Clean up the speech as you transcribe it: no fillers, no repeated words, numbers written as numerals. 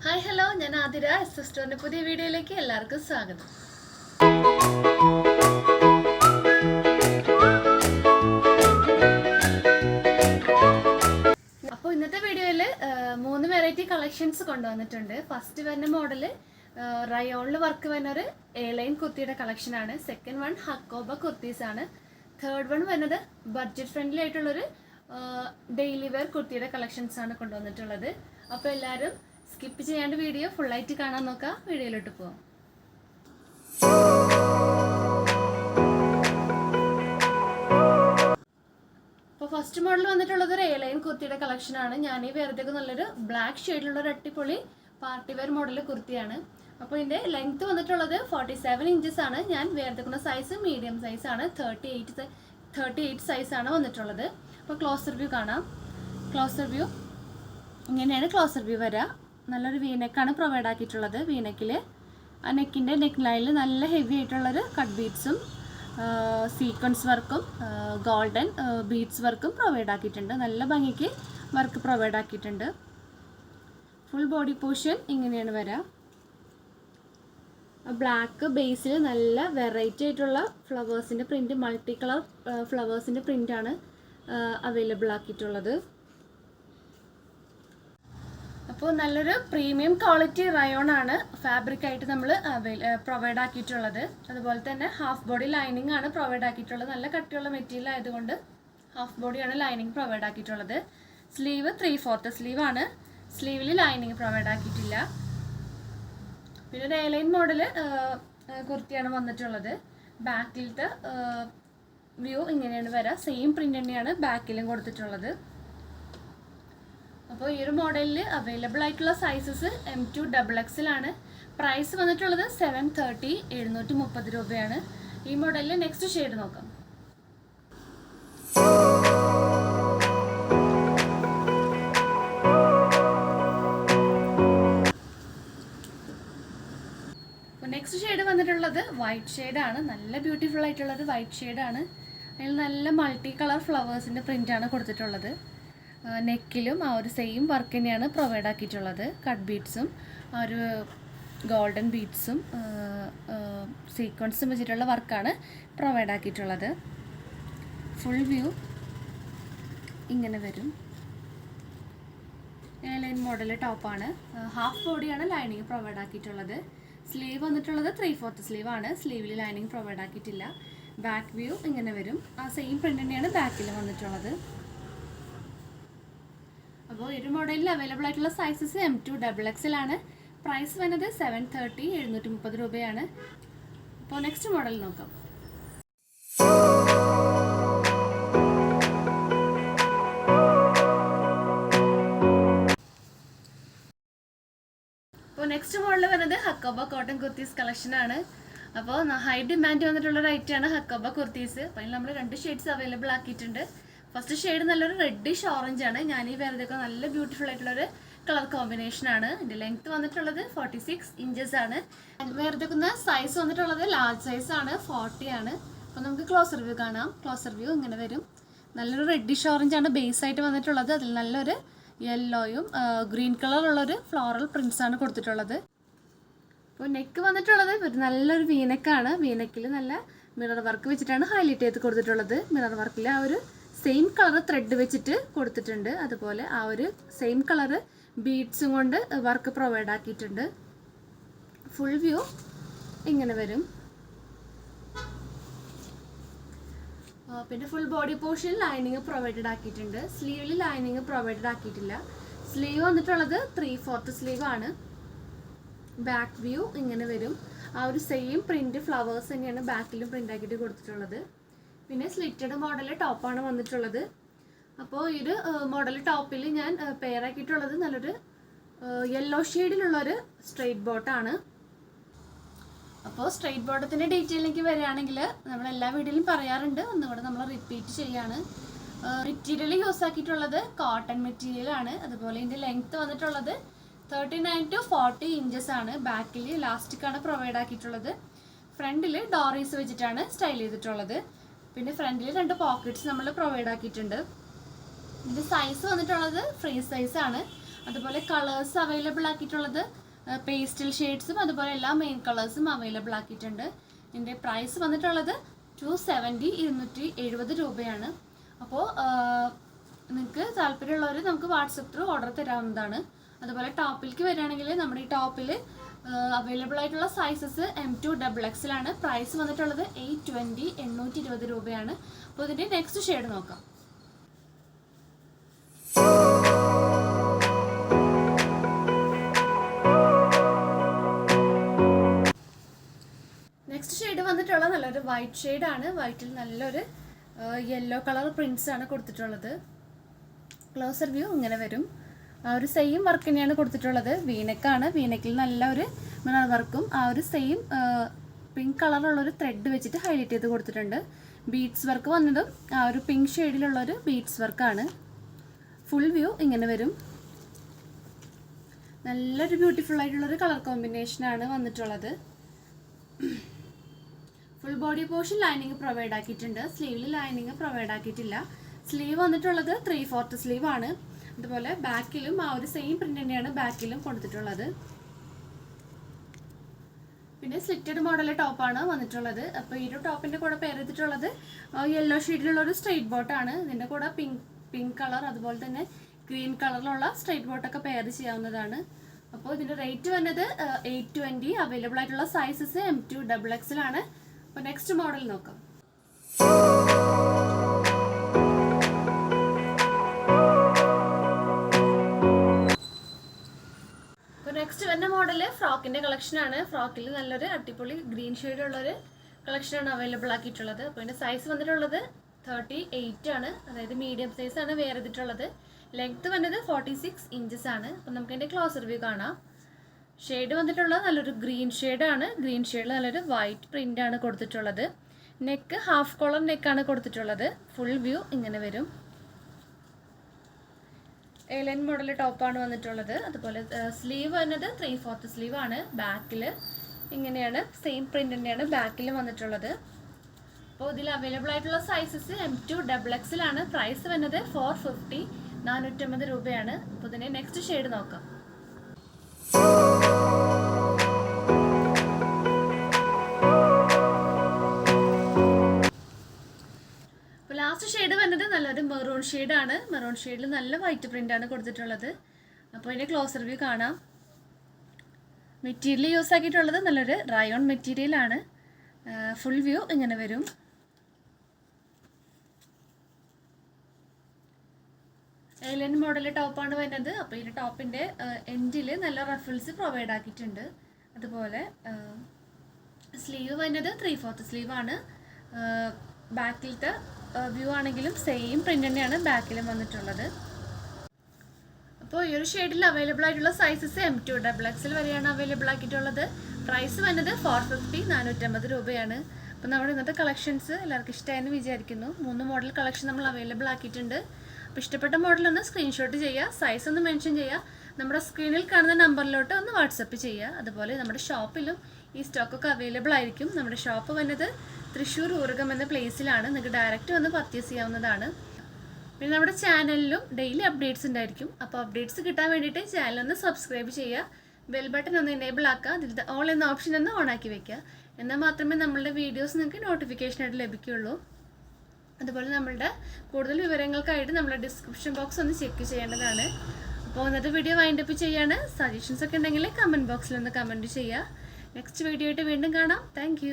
Hi hello, ഞാൻ ആതിര. സിസ്റ്ററിന്റെ പുതിയ വീഡിയോയിലേക്ക് എല്ലാവർക്കും സ്വാഗതം. അപ്പോൾ ഇന്നത്തെ വീഡിയോയിൽ 3 വെറൈറ്റി കളക്ഷൻസ് കൊണ്ടുവന്നിട്ടുണ്ട്. ഫസ്റ്റ് വരുന്ന മോഡല് റയോണിൽ വർക്ക് വരുന്ന ഒരു എയർലൈൻ കുർത്തിയുടെ കളക്ഷനാണ്. സെക്കൻഡ് വൺ ഹക്കോബ കുർത്തീസ് ആണ്. തേർഡ് വൺ വരുന്നത് ബഡ്ജറ്റ് ഫ്രണ്ട്ലി ആയിട്ടുള്ളൊരു ഡെയിലി വെയർ കുർത്തിയുടെ കളക്ഷൻസ് ആണ് കൊണ്ടുവന്നിട്ടുള്ളത്. അപ്പോൾ എല്ലാവരും സ്കിപ്പ് ചെയ്യാണ്ട് വീഡിയോ ഫുള്ളായിട്ട് കാണാൻ നോക്കാം. വീഡിയോയിലോട്ട് പോവാം. അപ്പോൾ ഫസ്റ്റ് മോഡൽ വന്നിട്ടുള്ളത് ഒരു എയർലൈൻ കുർത്തിയുടെ കളക്ഷനാണ്. ഞാൻ ഈ വേറത്തേക്ക് നല്ലൊരു ബ്ലാക്ക് ഷെയ്ഡിലുള്ള ഒരു അടിപൊളി പാർട്ടി വെയർ മോഡൽ കുർത്തിയാണ്. അപ്പോൾ ഇതിൻ്റെ ലെങ്ത് വന്നിട്ടുള്ളത് 47 ഇഞ്ചസ് ആണ്. ഞാൻ വേറത്തേക്കുന്ന സൈസ് മീഡിയം സൈസ് ആണ്. 38 സൈസാണ് വന്നിട്ടുള്ളത്. അപ്പോൾ ക്ലോസർ വ്യൂ കാണാം. ക്ലോസർ വ്യൂ ഇങ്ങനെയാണ് ക്ലോസർ വ്യൂ വരിക. നല്ലൊരു വീനെക്കാണ് പ്രൊവൈഡ് ആക്കിയിട്ടുള്ളത്. വീനെക്കിൽ ആ നെക്കിൻ്റെ നെക്ക് ലൈനിൽ നല്ല ഹെവി ആയിട്ടുള്ളൊരു കട്ട് ബീഡ്സും സീക്വൻസ് വർക്കും ഗോൾഡൻ ബീഡ്സ് വർക്കും പ്രൊവൈഡ് ആക്കിയിട്ടുണ്ട്. നല്ല ഭംഗിക്ക് വർക്ക് പ്രൊവൈഡ് ആക്കിയിട്ടുണ്ട്. ഫുൾ ബോഡി പോർഷൻ ഇങ്ങനെയാണ് വരിക. ബ്ലാക്ക് ബേസിൽ നല്ല വെറൈറ്റി ആയിട്ടുള്ള ഫ്ലവേഴ്സിൻ്റെ പ്രിൻറ്റ്, മൾട്ടി കളർ ഫ്ലവേഴ്സിൻ്റെ പ്രിൻ്റാണ് അവൈലബിൾ ആക്കിയിട്ടുള്ളത്. അപ്പോൾ നല്ലൊരു പ്രീമിയം ക്വാളിറ്റി റയോൺ ആണ് ഫാബ്രിക് ആയിട്ട് നമ്മൾ പ്രൊവൈഡ് ആക്കിയിട്ടുള്ളത്. അതുപോലെ തന്നെ ഹാഫ് ബോഡി ലൈനിങ് ആണ് പ്രൊവൈഡ് ആക്കിയിട്ടുള്ളത്. നല്ല കട്ടിയുള്ള മെറ്റീരിയൽ ആയതുകൊണ്ട് ഹാഫ് ബോഡിയാണ് ലൈനിങ് പ്രൊവൈഡ് ആക്കിയിട്ടുള്ളത്. സ്ലീവ് 3/4 സ്ലീവ് ആണ്. സ്ലീവിൽ ലൈനിങ് പ്രൊവൈഡ് ആക്കിയിട്ടില്ല. പിന്നെ ഒരു എയർലൈൻ മോഡൽ കുർത്തിയാണ് വന്നിട്ടുള്ളത്. ബാക്കിലത്തെ വ്യൂ ഇങ്ങനെയാണ് വരിക. സെയിം പ്രിൻ്റ് തന്നെയാണ് ബാക്കിലും കൊടുത്തിട്ടുള്ളത്. അപ്പോൾ ഈ ഒരു മോഡലിൽ അവൈലബിൾ ആയിട്ടുള്ള സൈസസ് M2 XXL ആണ്. പ്രൈസ് വന്നിട്ടുള്ളത് 730 730 രൂപയാണ്. ഈ മോഡലിൽ നെക്സ്റ്റ് ഷെയ്ഡ് നോക്കാം. നെക്സ്റ്റ് ഷെയ്ഡ് വന്നിട്ടുള്ളത് വൈറ്റ് ഷെയ്ഡാണ്. നല്ല ബ്യൂട്ടിഫുൾ ആയിട്ടുള്ളത് വൈറ്റ് ഷെയ്ഡാണ്. അതിൽ നല്ല മൾട്ടി കളർ ഫ്ലവേഴ്സിൻ്റെ പ്രിൻ്റാണ് കൊടുത്തിട്ടുള്ളത്. നെക്കിലും ആ ഒരു സെയിം വർക്ക് തന്നെയാണ് പ്രൊവൈഡ് ആക്കിയിട്ടുള്ളത്. കട്ട് ബീഡ്സും ആ ഒരു ഗോൾഡൻ ബീഡ്സും സീക്വൻസും വെച്ചിട്ടുള്ള വർക്കാണ് പ്രൊവൈഡ് ആക്കിയിട്ടുള്ളത്. ഫുൾ വ്യൂ ഇങ്ങനെ വരും. എയർലൈൻ മോഡൽ ടോപ്പാണ്. ഹാഫ് ബോഡിയാണ് ലൈനിങ് പ്രൊവൈഡ് ആക്കിയിട്ടുള്ളത്. സ്ലീവ് വന്നിട്ടുള്ളത് 3/4 സ്ലീവ് ആണ്. സ്ലീവിൽ ലൈനിങ് പ്രൊവൈഡ് ആക്കിയിട്ടില്ല. ബാക്ക് വ്യൂ ഇങ്ങനെ വരും. ആ സെയിം പ്രിൻ്റ് തന്നെയാണ് ബാക്കിൽ വന്നിട്ടുള്ളത്. അപ്പോൾ ഒരു മോഡലിൽ അവൈലബിൾ ആയിട്ടുള്ള സൈസസ് M2 XXL ആണ്. പ്രൈസ് വരുന്നത് 730 730 രൂപയാണ്. അപ്പോൾ നെക്സ്റ്റ് മോഡൽ നോക്കാം. അപ്പോൾ നെക്സ്റ്റ് മോഡൽ വരുന്നത് ഹക്കോബ കോട്ടൺ കുർത്തീസ് കളക്ഷനാണ്. അപ്പോൾ ഹൈ ഡിമാൻഡ് വന്നിട്ടുള്ള ഒരു ഐറ്റമാണ് ഹക്കോബ കുർത്തീസ്. അപ്പോൾ അതിൽ നമ്മൾ 2 ഷെയ്ഡ്സ് അവൈലബിൾ ആക്കിയിട്ടുണ്ട്. ഫസ്റ്റ് ഷെയ്ഡ് നല്ലൊരു റെഡിഷ് ഓറഞ്ച് ആണ്. ഞാൻ ഈ വേറെയൊക്കെ നല്ല ബ്യൂട്ടിഫുൾ ആയിട്ടുള്ളൊരു കളർ കോമ്പിനേഷൻ ആണ്. ഇതിൻ്റെ ലെങ്ത് വന്നിട്ടുള്ളത് 46 ഇഞ്ചസ് ആണ്. വേറെയൊക്കെ സൈസ് വന്നിട്ടുള്ളത് ലാർജ് സൈസ് ആണ്, 40 ആണ്. അപ്പോൾ നമുക്ക് ക്ലോസർ വ്യൂ കാണാം. ക്ലോസർ വ്യൂ ഇങ്ങനെ വരും. നല്ലൊരു റെഡിഷ് ഓറഞ്ച് ആണ് ബേസ് ആയിട്ട് വന്നിട്ടുള്ളത്. അതിൽ നല്ലൊരു യെല്ലോയും ഗ്രീൻ കളറുള്ളൊരു ഫ്ലോറൽ പ്രിൻസ് ആണ് കൊടുത്തിട്ടുള്ളത്. അപ്പോൾ നെക്ക് വന്നിട്ടുള്ളത് നല്ലൊരു വീനെക്കാണ്. വീനെക്കിൽ നല്ല മിറർ വർക്ക് വെച്ചിട്ടാണ് ഹൈലൈറ്റ് ചെയ്ത് കൊടുത്തിട്ടുള്ളത്. മിറർ വർക്കിൽ ആ ഒരു സെയിം കളർ ത്രെഡ് വെച്ചിട്ട് കൊടുത്തിട്ടുണ്ട്. അതുപോലെ ആ ഒരു സെയിം കളർ ബീഡ്സും കൊണ്ട് വർക്ക് പ്രൊവൈഡ് ആക്കിയിട്ടുണ്ട്. ഫുൾ വ്യൂ ഇങ്ങനെ വരും. പിന്നെ full body portion lining provided ആക്കിയിട്ടുണ്ട്. സ്ലീവിൽ ലൈനിങ് പ്രൊവൈഡഡ് ആക്കിയിട്ടില്ല. സ്ലീവ് വന്നിട്ടുള്ളത് 3/4 സ്ലീവ് ആണ്. ബാക്ക് വ്യൂ ഇങ്ങനെ വരും. ആ ഒരു സെയിം പ്രിന്റ് ഫ്ലവേഴ്സ് തന്നെയാണ് ബാക്കിലും പ്രിന്റ് ആക്കിയിട്ട് കൊടുത്തിട്ടുള്ളത്. പിന്നെ സ്ലിറ്റഡ് മോഡൽ ടോപ്പാണ് വന്നിട്ടുള്ളത്. അപ്പോൾ ഈ ഒരു മോഡൽ ടോപ്പിൽ ഞാൻ പെയർ ആക്കിയിട്ടുള്ളത് നല്ലൊരു യെല്ലോ ഷെയ്ഡിലുള്ളൊരു സ്ട്രെയിറ്റ് ബോട്ടാണ്. അപ്പോൾ സ്ട്രെയിറ്റ് ബോട്ടത്തിൻ്റെ ഡീറ്റെയിലേക്ക് വരികയാണെങ്കിൽ നമ്മളെല്ലാ വീഡിയോയിലും പറയാറുണ്ട്. ഒന്നുകൂടെ നമ്മൾ റിപ്പീറ്റ് ചെയ്യാണ്. മെറ്റീരിയൽ യൂസ് ആക്കിയിട്ടുള്ളത് കോട്ടൺ മെറ്റീരിയലാണ്. അതുപോലെ ഇതിൻ്റെ ലെങ്ത്ത് വന്നിട്ടുള്ളത് 39 to 40 ഇഞ്ചസ് ആണ്. ബാക്കിൽ ഇലാസ്റ്റിക് ആണ് പ്രൊവൈഡ് ആക്കിയിട്ടുള്ളത്. ഫ്രണ്ടിൽ ഡോറീസ് വെച്ചിട്ടാണ് സ്റ്റൈൽ ചെയ്തിട്ടുള്ളത്. പിന്നെ ഫ്രണ്ടിൽ 2 പോക്കറ്റ്സ് നമ്മൾ പ്രൊവൈഡ് ആക്കിയിട്ടുണ്ട്. ഇതിൻ്റെ സൈസ് വന്നിട്ടുള്ളത് ഫ്രീ സൈസ് ആണ്. അതുപോലെ കളേഴ്സ് അവൈലബിൾ ആക്കിയിട്ടുള്ളത് പേസ്റ്റൽ ഷെയ്ഡ്സും അതുപോലെ എല്ലാ മെയിൻ കളേഴ്സും അവൈലബിൾ ആക്കിയിട്ടുണ്ട്. ഇതിൻ്റെ പ്രൈസ് വന്നിട്ടുള്ളത് 270 രൂപയാണ്. അപ്പോൾ നിങ്ങൾക്ക് താല്പര്യമുള്ളവർ നമുക്ക് വാട്സപ്പ് ത്രൂ ഓർഡർ തരാവുന്നതാണ്. അതുപോലെ ടോപ്പിലേക്ക് വരികയാണെങ്കിൽ നമ്മുടെ ഈ ടോപ്പിൽ അവൈലബിൾ ആയിട്ടുള്ള സൈസസ് M2 XXL ആണ്. പ്രൈസ് വന്നിട്ടുള്ളത് 820 രൂപയാണ്. അപ്പോൾ ഇതിൻ്റെ നെക്സ്റ്റ് ഷെയ്ഡ് നോക്കാം. നെക്സ്റ്റ് ഷെയ്ഡ് വന്നിട്ടുള്ളത് നല്ലൊരു വൈറ്റ് ഷെയ്ഡാണ്. വൈറ്റിൽ നല്ലൊരു യെല്ലോ കളർ പ്രിൻറ്റ്സ് ആണ് കൊടുത്തിട്ടുള്ളത്. ക്ലോസർ വ്യൂ ഇങ്ങനെ വരും. ആ ഒരു സെയിം വർക്ക് തന്നെയാണ് കൊടുത്തിട്ടുള്ളത്. വീനെക്കാണ്. വീനെക്കിൽ നല്ല ഒരു മിറർ വർക്കും ആ ഒരു സെയിം പിങ്ക് കളറുള്ളൊരു ത്രെഡ് വെച്ചിട്ട് ഹൈലൈറ്റ് ചെയ്ത് കൊടുത്തിട്ടുണ്ട്. ബീഡ്സ് വർക്ക് വന്നതും ആ ഒരു പിങ്ക് ഷെയ്ഡിലുള്ളൊരു ബീഡ്സ് വർക്കാണ്. ഫുൾ വ്യൂ ഇങ്ങനെ വരും. നല്ലൊരു ബ്യൂട്ടിഫുൾ ആയിട്ടുള്ളൊരു കളർ കോമ്പിനേഷനാണ് വന്നിട്ടുള്ളത്. Full body portion lining provide ആക്കിയിട്ടുണ്ട്. സ്ലീവിൽ ലൈനിങ് പ്രൊവൈഡ് ആക്കിയിട്ടില്ല. സ്ലീവ് വന്നിട്ടുള്ളത് 3/4 സ്ലീവ് ആണ്. അതുപോലെ ബാക്കിലും ആ ഒരു സെയിം പ്രിന്റ് തന്നെയാണ് ബാക്കിലും കൊടുത്തിട്ടുള്ളത്. പിന്നെ സ്ലിറ്റഡ് മോഡൽ ടോപ്പാണ് വന്നിട്ടുള്ളത്. അപ്പോൾ ഈ ഒരു ടോപ്പിൻ്റെ കൂടെ പെയർ ചെയ്തിട്ടുള്ളത് യെല്ലോ ഷെയ്ഡിലുള്ള ഒരു സ്ട്രെയിറ്റ് ബോട്ടാണ്. ഇതിൻ്റെ കൂടെ പിങ്ക് കളർ അതുപോലെ തന്നെ ഗ്രീൻ കളറിലുള്ള സ്ട്രെയിറ്റ് ബോട്ടൊക്കെ പെയർ ചെയ്യാവുന്നതാണ്. അപ്പോൾ ഇതിൻ്റെ റേറ്റ് വന്നത് 820. അവൈലബിൾ ആയിട്ടുള്ള സൈസസ് M2 XXL ആണ്. അപ്പോൾ നെക്സ്റ്റ് മോഡൽ നോക്കാം. അപ്പോൾ നെക്സ്റ്റ് വരുന്ന മോഡൽ ഫ്രോക്കിൻ്റെ കളക്ഷനാണ്. ഫ്രോക്കിൽ നല്ലൊരു അടിപൊളി ഗ്രീൻ ഷെയ്ഡുള്ളൊരു കളക്ഷനാണ് അവൈലബിൾ ആക്കിയിട്ടുള്ളത്. അപ്പോൾ ഇതിൻ്റെ സൈസ് വന്നിട്ടുള്ളത് 38 ആണ്. അതായത് മീഡിയം സൈസാണ് വെയർ ചെയ്തിട്ടുള്ളത്. ലെങ്ത് വന്നത് 46 ഇഞ്ചസ് ആണ്. അപ്പം നമുക്ക് അതിൻ്റെ ക്ലോസർ വ്യൂ കാണാം. ഷെയ്ഡ് വന്നിട്ടുള്ളത് നല്ലൊരു ഗ്രീൻ ഷെയ്ഡാണ്. ഗ്രീൻ ഷെയ്ഡിൽ നല്ലൊരു വൈറ്റ് പ്രിൻ്റ് ആണ് കൊടുത്തിട്ടുള്ളത്. നെക്ക് ഹാഫ് കോളർ നെക്കാണ് കൊടുത്തിട്ടുള്ളത്. ഫുൾ വ്യൂ ഇങ്ങനെ വരും. എലൻ മോഡൽ ടോപ്പാണ് വന്നിട്ടുള്ളത്. അതുപോലെ സ്ലീവ് വന്നത് 3/4 സ്ലീവ് ആണ്. ബാക്കിൽ ഇങ്ങനെയാണ് സെയിം പ്രിൻ്റ് തന്നെയാണ് ബാക്കിൽ വന്നിട്ടുള്ളത്. അപ്പോൾ ഇതിൽ അവൈലബിൾ ആയിട്ടുള്ള സൈസസ് M2 XXL ആണ്. പ്രൈസ് വന്നത് 450 രൂപയാണ്. അപ്പോൾ ഇതിൻ്റെ നെക്സ്റ്റ് ഷെയ്ഡ് നോക്കാം. അപ്പോൾ ലാസ്റ്റ് ഷെയ്ഡ് വന്നത് നല്ലൊരു മെറൂൺ ഷെയ്ഡാണ്. മെറൂൺ ഷെയ്ഡിൽ നല്ല വൈറ്റ് പ്രിൻ്റ് ആണ് കൊടുത്തിട്ടുള്ളത്. അപ്പോൾ ഇതിൻ്റെ ക്ലോസർ വ്യൂ കാണാം. മെറ്റീരിയൽ യൂസ് ആക്കിയിട്ടുള്ളത് നല്ലൊരു റയോൺ മെറ്റീരിയലാണ്. ഫുൾ വ്യൂ ഇങ്ങനെ വരും. എലൻ മോഡൽ ടോപ്പാണ് വരുന്നത്. അപ്പോൾ ഈ ടോപ്പിൻ്റെ എൻഡിൽ നല്ല റഫിൾസ് പ്രൊവൈഡ് ആക്കിയിട്ടുണ്ട്. അതുപോലെ സ്ലീവ് വരുന്നത് 3/4 സ്ലീവ് ആണ്. ബാക്കിലത്തെ വ്യൂ ആണെങ്കിലും സെയിം പ്രിൻ്റ് തന്നെയാണ് ബാക്കിലും വന്നിട്ടുള്ളത്. അപ്പോൾ ഈ ഒരു ഷെയ്ഡിൽ അവൈലബിൾ ആയിട്ടുള്ള സൈസസ് M2 XXL വരെയാണ് അവൈലബിൾ ആക്കിയിട്ടുള്ളത്. പ്രൈസ് വന്നത് 450 രൂപയാണ്. അപ്പോൾ നമ്മുടെ ഇന്നത്തെ കളക്ഷൻസ് എല്ലാവർക്കും ഇഷ്ടമായെന്ന് വിചാരിക്കുന്നു. 3 മോഡൽ കളക്ഷൻ നമ്മൾ അവൈലബിൾ ആക്കിയിട്ടുണ്ട്. അപ്പോൾ ഇഷ്ടപ്പെട്ട മോഡലൊന്ന് സ്ക്രീൻഷോട്ട് ചെയ്യുക. സൈസ് ഒന്ന് മെൻഷൻ ചെയ്യുക. നമ്മുടെ സ്ക്രീനിൽ കാണുന്ന നമ്പറിലോട്ട് ഒന്ന് വാട്സപ്പ് ചെയ്യുക. അതുപോലെ നമ്മുടെ ഷോപ്പിലും ഈ സ്റ്റോക്കൊക്കെ അവൈലബിൾ ആയിരിക്കും. നമ്മുടെ ഷോപ്പ് വന്നത് തൃശ്ശൂർ ഊരകം എന്ന പ്ലേസിലാണ്. നിങ്ങൾക്ക് ഡയറക്റ്റ് വന്ന് പർച്ചേസ് ചെയ്യാവുന്നതാണ്. പിന്നെ നമ്മുടെ ചാനലിലും ഡെയിലി അപ്ഡേറ്റ്സ് ഉണ്ടായിരിക്കും. അപ്പോൾ അപ്ഡേറ്റ്സ് കിട്ടാൻ വേണ്ടിയിട്ട് ചാനലൊന്ന് സബ്സ്ക്രൈബ് ചെയ്യുക. ബെൽ ബട്ടൺ ഒന്ന് എനേബിൾ ആക്കുക. അതിലത്തെ ഓൾ എന്ന ഓപ്ഷൻ ഒന്ന് ഓൺ ആക്കി വെക്കുക. എന്നാൽ മാത്രമേ നമ്മളുടെ വീഡിയോസ് നിങ്ങൾക്ക് നോട്ടിഫിക്കേഷനായിട്ട് ലഭിക്കുകയുള്ളൂ. അതുപോലെ നമ്മളുടെ കൂടുതൽ വിവരങ്ങൾക്കായിട്ട് നമ്മുടെ ഡിസ്ക്രിപ്ഷൻ ബോക്സ് ഒന്ന് ചെക്ക് ചെയ്യേണ്ടതാണ്. അപ്പോൾ ഇന്നത്തെ വീഡിയോ വൈൻഡപ്പ് ചെയ്യാണ്. സജഷൻസ് ഒക്കെ ഉണ്ടെങ്കിൽ കമൻറ്റ് ബോക്സിൽ ഒന്ന് കമൻറ്റ് ചെയ്യുക. നെക്സ്റ്റ് വീഡിയോ ആയിട്ട് വീണ്ടും കാണാം. താങ്ക്